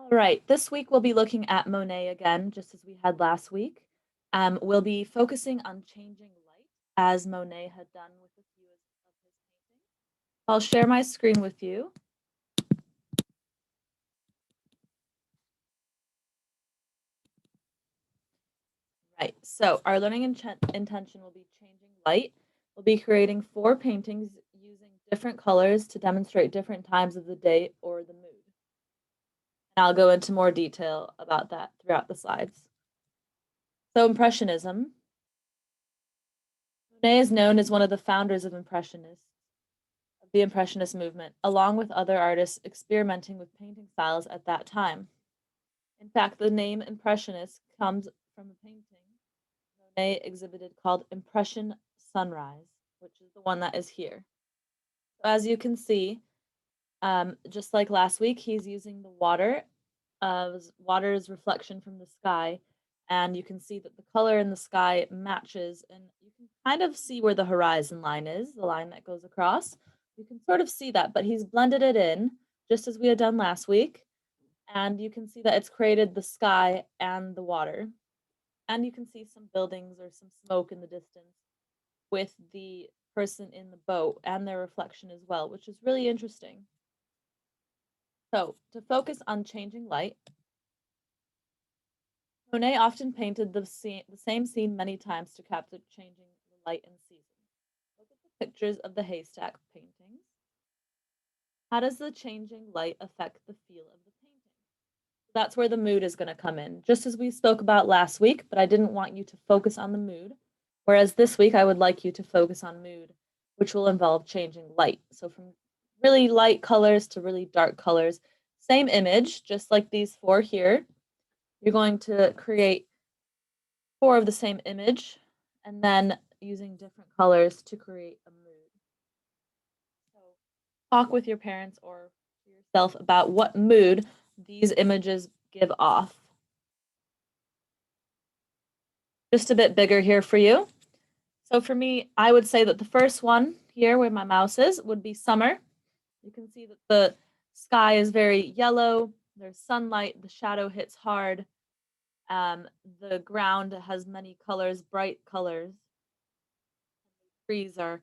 All right, this week we'll be looking at Monet again, just as we had last week. We'll be focusing on changing light as Monet had done with a few of his paintings. I'll share my screen with you. Right, so our learning intention will be changing light. We'll be creating 4 paintings using different colors to demonstrate different times of the day or the mood. And I'll go into more detail about that throughout the slides. So Impressionism. Monet is known as one of the founders of the Impressionist movement, along with other artists experimenting with painting styles at that time. In fact, the name Impressionist comes from a painting Monet exhibited called Impression Sunrise, which is the one that is here. So as you can see, just like last week, he's using the water's reflection from the sky, and you can see that the color in the sky matches, and you can kind of see where the horizon line is, the line that goes across. You can sort of see that, but he's blended it in just as we had done last week, and you can see that it's created the sky and the water. And you can see some buildings or some smoke in the distance with the person in the boat and their reflection as well, which is really interesting. So, to focus on changing light, Monet often painted the same scene many times to capture changing the light and season. Look at the pictures of the haystack paintings. How does the changing light affect the feel of the painting? That's where the mood is going to come in, just as we spoke about last week, but I didn't want you to focus on the mood. Whereas this week, I would like you to focus on mood, which will involve changing light. So from really light colors to really dark colors, same image, just like these 4 here. You're going to create 4 of the same image, and then using different colors to create a mood. So talk with your parents or yourself about what mood these images give off. Just a bit bigger here for you. So for me, I would say that the first one here where my mouse is would be summer. You can see that the sky is very yellow. There's sunlight. The shadow hits hard. The ground has many colors, bright colors. The trees are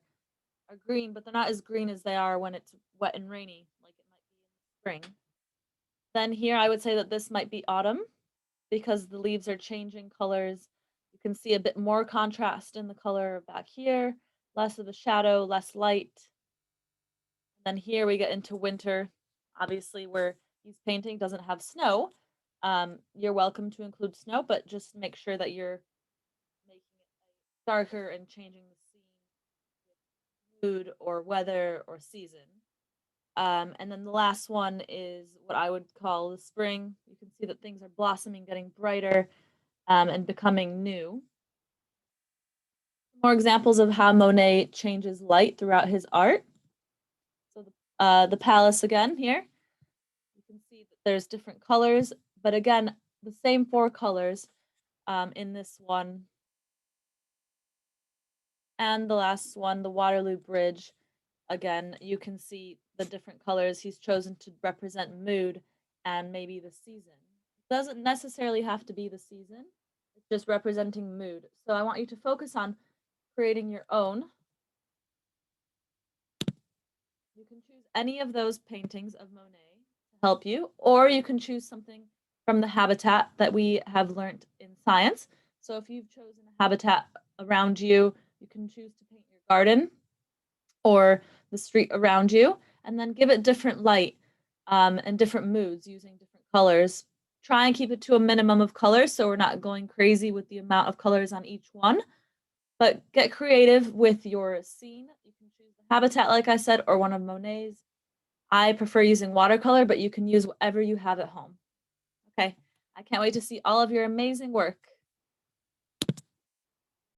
green, but they're not as green as they are when it's wet and rainy, like it might be in spring. Then here I would say that this might be autumn because the leaves are changing colors. You can see a bit more contrast in the color back here, less of a shadow, less light. Then here we get into winter, obviously where he's painting doesn't have snow. You're welcome to include snow, but just make sure that you're making it darker and changing the scene with mood or weather or season. And then the last one is what I would call the spring. You can see that things are blossoming, getting brighter, and becoming new. More examples of how Monet changes light throughout his art. So the palace again here. You can see that there's different colors, but again, the same 4 colors in this one. And the last one, the Waterloo Bridge. Again, you can see the different colors he's chosen to represent mood and maybe the season. It doesn't necessarily have to be the season. It's just representing mood. So I want you to focus on creating your own. You can choose any of those paintings of Monet to help you, or you can choose something from the habitat that we have learned in science. So if you've chosen a habitat around you, you can choose to paint your garden or the street around you, and then give it different light and different moods using different colors. Try and keep it to a minimum of colors so we're not going crazy with the amount of colors on each one. But get creative with your scene. You can choose the habitat, like I said, or one of Monet's. I prefer using watercolor, but you can use whatever you have at home. Okay, I can't wait to see all of your amazing work.